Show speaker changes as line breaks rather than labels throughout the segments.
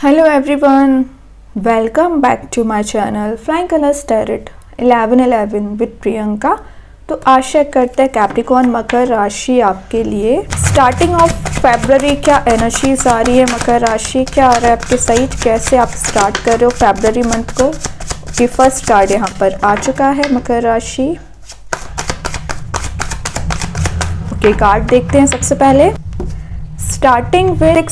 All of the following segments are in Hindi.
Hello everyone, welcome back to my channel Flying Colors Tarot 1111 with Priyanka. तो आशा करते हैं कैप्रिकॉर्न मकर राशि आपके लिए स्टार्टिंग ऑफ फरवरी क्या एनर्जीज आ रही है, मकर राशि क्या आ रहा है आपके साइड, कैसे आप स्टार्ट कर रहे हो फरवरी मंथ को। कि फर्स्ट कार्ड यहाँ पर आ चुका है मकर राशि। ओके, कार्ड देखते हैं सबसे पहले। Starting with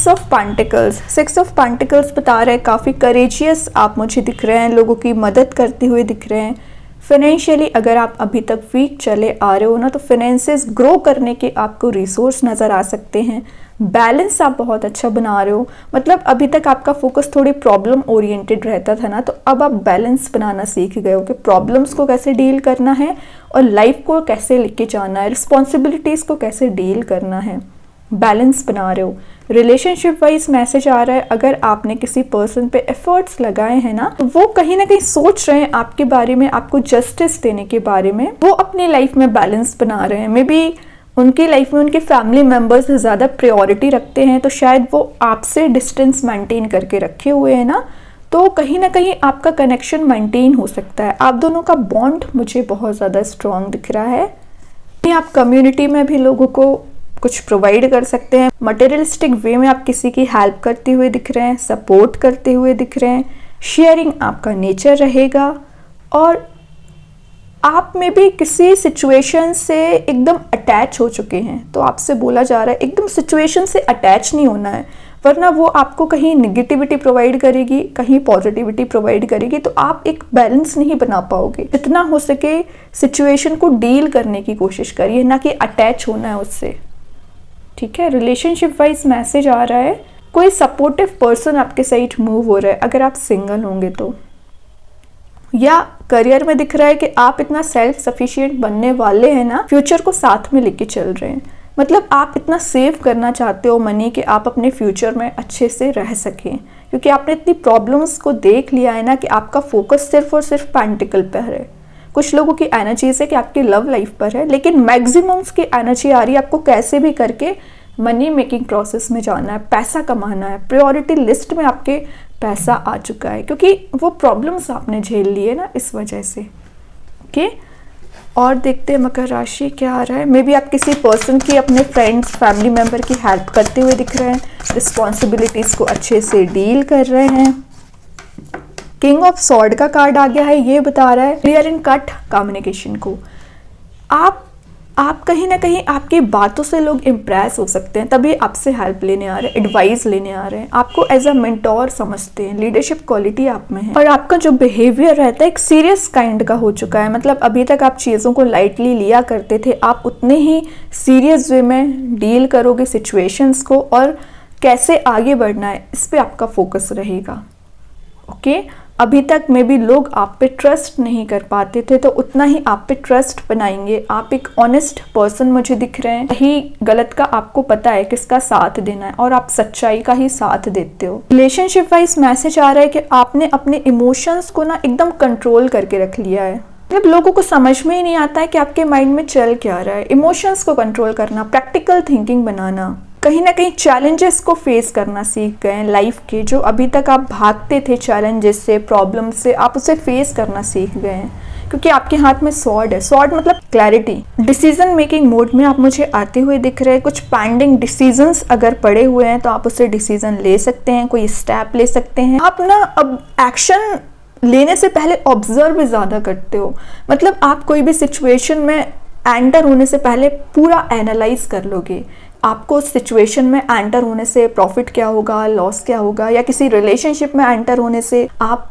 six of pentacles बता रहे हैं काफ़ी करेजियस आप मुझे दिख रहे हैं, लोगों की मदद करते हुए दिख रहे हैं। फाइनेंशियली अगर आप अभी तक वीक चले आ रहे हो ना, तो फाइनेंसेस ग्रो करने के आपको रिसोर्स नज़र आ सकते हैं। बैलेंस आप बहुत अच्छा बना रहे हो, मतलब अभी तक आपका फोकस थोड़ी प्रॉब्लम ओरिएंटेड रहता था ना, तो अब आप बैलेंस बनाना सीख गए हो कि प्रॉब्लम्स को कैसे डील करना है और लाइफ को कैसे लेके जाना है, रिस्पॉन्सिबिलिटीज़ को कैसे डील करना है, बैलेंस बना रहे हो। रिलेशनशिप वाइज मैसेज आ रहा है, अगर आपने किसी पर्सन पे एफर्ट्स लगाए हैं ना, तो वो कहीं ना कहीं सोच रहे हैं आपके बारे में, आपको जस्टिस देने के बारे में, वो अपनी लाइफ में बैलेंस बना रहे हैं। मे बी उनकी लाइफ में उनके फैमिली मेम्बर्स ज़्यादा प्रायोरिटी रखते हैं, तो शायद वो आपसे डिस्टेंस मेंटेन करके रखे हुए हैं ना, तो कहीं ना कहीं आपका कनेक्शन मेंटेन हो सकता है। आप दोनों का बॉन्ड मुझे बहुत ज़्यादा स्ट्रॉन्ग दिख रहा है। आप कम्युनिटी में भी लोगों को कुछ प्रोवाइड कर सकते हैं, मटेरियलिस्टिक वे में आप किसी की हेल्प करते हुए दिख रहे हैं, सपोर्ट करते हुए दिख रहे हैं। शेयरिंग आपका नेचर रहेगा और आप में भी किसी सिचुएशन से एकदम अटैच हो चुके हैं, तो आपसे बोला जा रहा है एकदम सिचुएशन से अटैच नहीं होना है, वरना वो आपको कहीं निगेटिविटी प्रोवाइड करेगी, कहीं पॉजिटिविटी प्रोवाइड करेगी, तो आप एक बैलेंस नहीं बना पाओगे। जितना हो सके सिचुएशन को डील करने की कोशिश करिए, ना कि अटैच होना है उससे, ठीक है। रिलेशनशिप वाइज मैसेज आ रहा है, कोई सपोर्टिव पर्सन आपके साइड मूव हो रहा है अगर आप सिंगल होंगे तो, या करियर में दिख रहा है कि आप इतना सेल्फ सफिशिएंट बनने वाले हैं ना, फ्यूचर को साथ में लेके चल रहे हैं। मतलब आप इतना सेव करना चाहते हो मनी कि आप अपने फ्यूचर में अच्छे से रह सकें, क्योंकि आपने इतनी प्रॉब्लम्स को देख लिया है ना कि आपका फोकस सिर्फ और सिर्फ पेंटिकल पर है। कुछ लोगों की एनर्जीज है कि आपकी लव लाइफ पर है, लेकिन मैक्सिमम्स की एनर्जी आ रही है आपको कैसे भी करके मनी मेकिंग प्रोसेस में जाना है, पैसा कमाना है। प्रायोरिटी लिस्ट में आपके पैसा आ चुका है, क्योंकि वो प्रॉब्लम्स आपने झेल लिए ना, इस वजह से। ओके, और देखते हैं मकर राशि क्या आ रहा है। मे बी आप किसी पर्सन की, अपने फ्रेंड्स फैमिली मेम्बर की हेल्प करते हुए दिख रहे हैं, रिस्पॉन्सिबिलिटीज़ को अच्छे से डील कर रहे हैं। किंग ऑफ सॉर्ड का कार्ड आ गया है, ये बता रहा है क्लियर एंड कट कम्युनिकेशन को। आप कहीं ना कहीं आपकी बातों से लोग इम्प्रेस हो सकते हैं, तभी आपसे हेल्प लेने आ रहे हैं, एडवाइस लेने आ रहे हैं, आपको एज अ मेंटोर समझते हैं, लीडरशिप क्वालिटी आप में है। और आपका जो बिहेवियर रहता है एक सीरियस काइंड का हो चुका है, मतलब अभी तक आप चीज़ों को लाइटली लिया करते थे, आप उतने ही सीरियस वे में डील करोगे सिचुएशंस को, और कैसे आगे बढ़ना है इस पर आपका फोकस रहेगा। ओके, अभी तक में भी लोग आप पे ट्रस्ट नहीं कर पाते थे, तो उतना ही आप पे ट्रस्ट बनाएंगे। आप एक ऑनेस्ट पर्सन मुझे दिख रहे हैं, सही गलत का आपको पता है किसका साथ देना है, और आप सच्चाई का ही साथ देते हो। रिलेशनशिप वाइज मैसेज आ रहा है कि आपने अपने इमोशंस को ना एकदम कंट्रोल करके रख लिया है। मतलब लोगों को समझ में ही नहीं आता है कि आपके माइंड में चल क्या रहा है। इमोशंस को कंट्रोल करना, प्रैक्टिकल थिंकिंग बनाना, कहीं ना कहीं चैलेंजेस को फेस करना सीख गए हैं लाइफ के। जो अभी तक आप भागते थे चैलेंजेस से, प्रॉब्लम से, आप उसे फेस करना सीख गए हैं, क्योंकि आपके हाथ में स्वॉर्ड है। स्वॉर्ड मतलब क्लैरिटी। डिसीजन मेकिंग मोड में आप मुझे आते हुए दिख रहे हैं। कुछ पेंडिंग डिसीजंस अगर पड़े हुए हैं तो आप उससे डिसीजन ले सकते हैं, कोई स्टेप ले सकते हैं। आप ना अब एक्शन लेने से पहले ऑब्जर्व ज़्यादा करते हो, मतलब आप कोई भी सिचुएशन में एंटर होने से पहले पूरा एनालाइज कर लोगे। आपको सिचुएशन में एंटर होने से प्रॉफिट क्या होगा, लॉस क्या होगा, या किसी रिलेशनशिप में एंटर होने से आप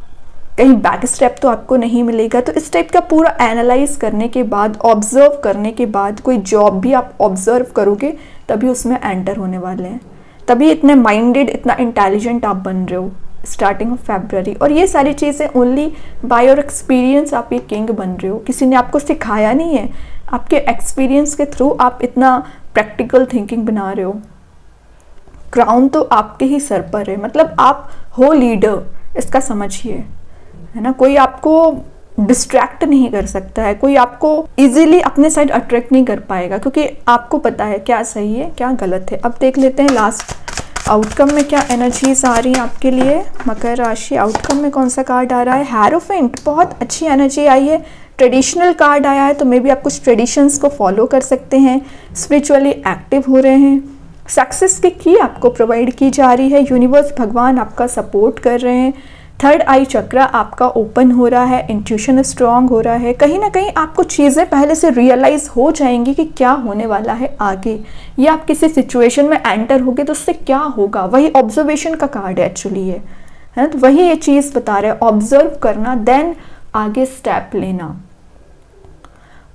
कहीं बैक स्टेप तो आपको नहीं मिलेगा। तो इस टाइप का पूरा एनालाइज करने के बाद, ऑब्जर्व करने के बाद, कोई जॉब भी आप ऑब्जर्व करोगे तभी उसमें एंटर होने वाले हैं, तभी इतने माइंडेड, इतना इंटेलिजेंट आप बन रहे हो स्टार्टिंग ऑफ फरवरी। और ये सारी चीज़ें ओनली बाय योर एक्सपीरियंस आप एक किंग बन रहे हो, किसी ने आपको सिखाया नहीं है, आपके एक्सपीरियंस के थ्रू आप इतना प्रैक्टिकल थिंकिंग बना रहे हो। क्राउन तो आपके ही सर पर है, मतलब आप हो लीडर, इसका समझिए, है ना। कोई आपको डिस्ट्रैक्ट नहीं कर सकता है, कोई आपको इजीली अपने साइड अट्रैक्ट नहीं कर पाएगा, क्योंकि आपको पता है क्या सही है क्या गलत है। अब देख लेते हैं लास्ट आउटकम में क्या एनर्जीज आ रही हैं आपके लिए मकर राशि? आउटकम में कौन सा कार्ड आ रहा है? हेरोफेंट, बहुत अच्छी एनर्जी आई है। ट्रेडिशनल कार्ड आया है, तो मे बी आप कुछ ट्रेडिशंस को फॉलो कर सकते हैं, स्पिरिचुअली एक्टिव हो रहे हैं। सक्सेस की की आपको प्रोवाइड की जा रही है, यूनिवर्स भगवान आपका सपोर्ट कर रहे हैं। थर्ड आई चक्रा आपका ओपन हो रहा है, इंट्यूशन स्ट्रांग हो रहा है। कहीं ना कहीं आपको चीज़ें पहले से रियलाइज हो जाएंगी कि क्या होने वाला है आगे, या आप किसी सिचुएशन में एंटर होगे तो उससे क्या होगा। वही ऑब्जर्वेशन का कार्ड है एक्चुअली ये, है तो वही ये चीज़ बता रहे हैं, ऑब्जर्व करना देन आगे स्टेप लेना।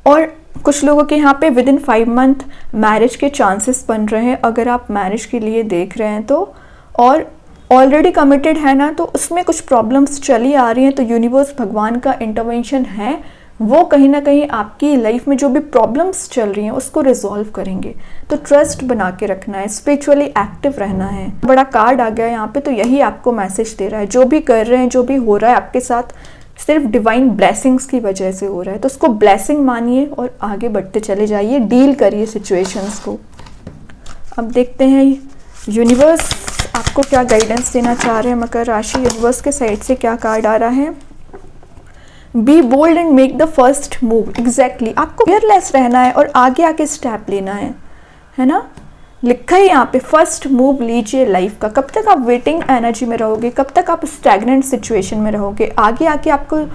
और कुछ लोगों के यहाँ पे विद इन 5 मंथ मैरिज के चांसेस बन रहे हैं, अगर आप मैरिज के लिए देख रहे हैं तो। और ऑलरेडी कमिटेड है ना, तो उसमें कुछ प्रॉब्लम्स चली आ रही हैं, तो यूनिवर्स भगवान का इंटरवेंशन है, वो कहीं ना कहीं आपकी लाइफ में जो भी प्रॉब्लम्स चल रही हैं उसको रिजॉल्व करेंगे। तो ट्रस्ट बना के रखना है, स्पिरिचुअली एक्टिव रहना है। बड़ा कार्ड आ गया यहाँ पे, तो यही आपको मैसेज दे रहा है, जो भी कर रहे हैं, जो भी हो रहा है आपके साथ, सिर्फ डिवाइन ब्लेसिंग्स की वजह से हो रहा है। तो उसको ब्लेसिंग मानिए और आगे बढ़ते चले जाइए, डील करिए सिचुएशंस को। अब देखते हैं यूनिवर्स आपको क्या गाइडेंस देना चाह रहे हैं मकर राशि। यूनिवर्स के साइड से क्या कार्ड आ रहा है? Be bold and make the first move. Exactly, आपको फियरलेस रहना है और आगे आके स्टेप लेना है ना। लिखा है यहाँ पे, फर्स्ट मूव लीजिए लाइफ का। कब तक आप वेटिंग एनर्जी में रहोगे, कब तक आप स्टैग्नेंट सिचुएशन में रहोगे? आगे आके आपको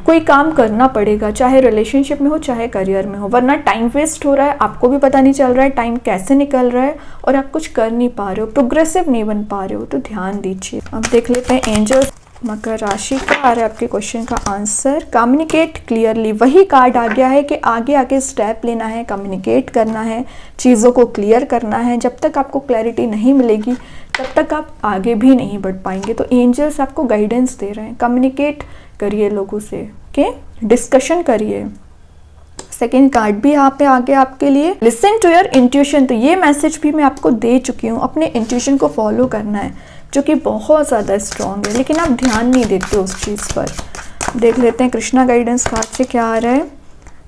कोई काम करना पड़ेगा, चाहे रिलेशनशिप में हो चाहे करियर में हो, वरना टाइम वेस्ट हो रहा है, आपको भी पता नहीं चल रहा है टाइम कैसे निकल रहा है, और आप कुछ कर नहीं पा रहे हो, प्रोग्रेसिव नहीं बन पा रहे हो। तो ध्यान दीजिए। अब देख लेते हैं एंजल्स मकर राशि का आ रहा है आपके क्वेश्चन का आंसर। कम्युनिकेट क्लियरली, वही कार्ड आ गया है कि आगे आके स्टेप लेना है, कम्युनिकेट करना है, चीज़ों को क्लियर करना है। जब तक आपको क्लैरिटी नहीं मिलेगी तब तक आप आगे भी नहीं बढ़ पाएंगे। तो एंजल्स आपको गाइडेंस दे रहे हैं, कम्युनिकेट करिए लोगों से, ओके, डिस्कशन करिए। सेकेंड कार्ड भी यहाँ पे आ गया आपके लिए, लिसन टू योर इंट्यूशन। तो ये मैसेज भी मैं आपको दे चुकी हूँ, अपने इंट्यूशन को फॉलो करना है, जो कि बहुत ज़्यादा स्ट्रॉन्ग है, लेकिन आप ध्यान नहीं देते उस चीज़ पर। देख लेते हैं कृष्णा गाइडेंस कार्ड से क्या आ रहा है।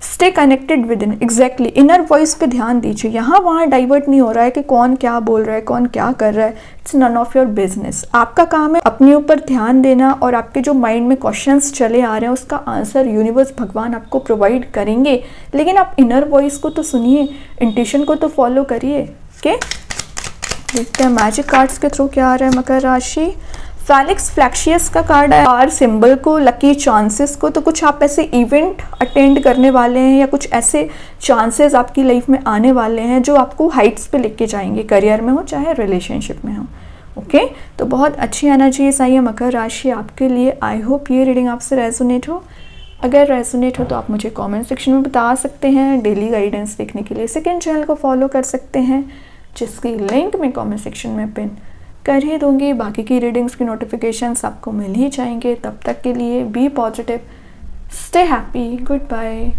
Stay connected with in, exactly, inner voice पे ध्यान दीजिए। यहाँ वहाँ डाइवर्ट नहीं हो रहा है कि कौन क्या बोल रहा है, कौन क्या कर रहा है, it's none of your business. आपका काम है अपने ऊपर ध्यान देना, और आपके जो माइंड में क्वेश्चंस चले आ रहे हैं उसका आंसर यूनिवर्स भगवान आपको प्रोवाइड करेंगे। लेकिन आप इनर वॉइस को तो सुनिए, इंट्यूशन को तो फॉलो करिए, ओके। देखते हैं मैजिक कार्ड्स के थ्रू क्या आ रहा है मकर राशि। फैलिक्स फ्लैक्शियस का कार्ड है, आर सिंबल को, लकी चांसेस को। तो कुछ आप ऐसे इवेंट अटेंड करने वाले हैं, या कुछ ऐसे चांसेस आपकी लाइफ में आने वाले हैं जो आपको हाइट्स पे लेके जाएंगे, करियर में हो चाहे रिलेशनशिप में हो, ओके। तो बहुत अच्छी एनर्जीज आई है मकर राशि आपके लिए। आई होप ये रीडिंग आपसे रेजोनेट हो। अगर रेजोनेट हो तो आप मुझे कमेंट सेक्शन में बता सकते हैं। डेली गाइडेंस देखने के लिए सेकंड चैनल को फॉलो कर सकते हैं, जिसकी लिंक मैं कमेंट सेक्शन में पिन कर ही दूंगी। बाकी की रीडिंग्स की नोटिफिकेशंस आपको मिल ही जाएंगे। तब तक के लिए be positive, stay happy, good bye.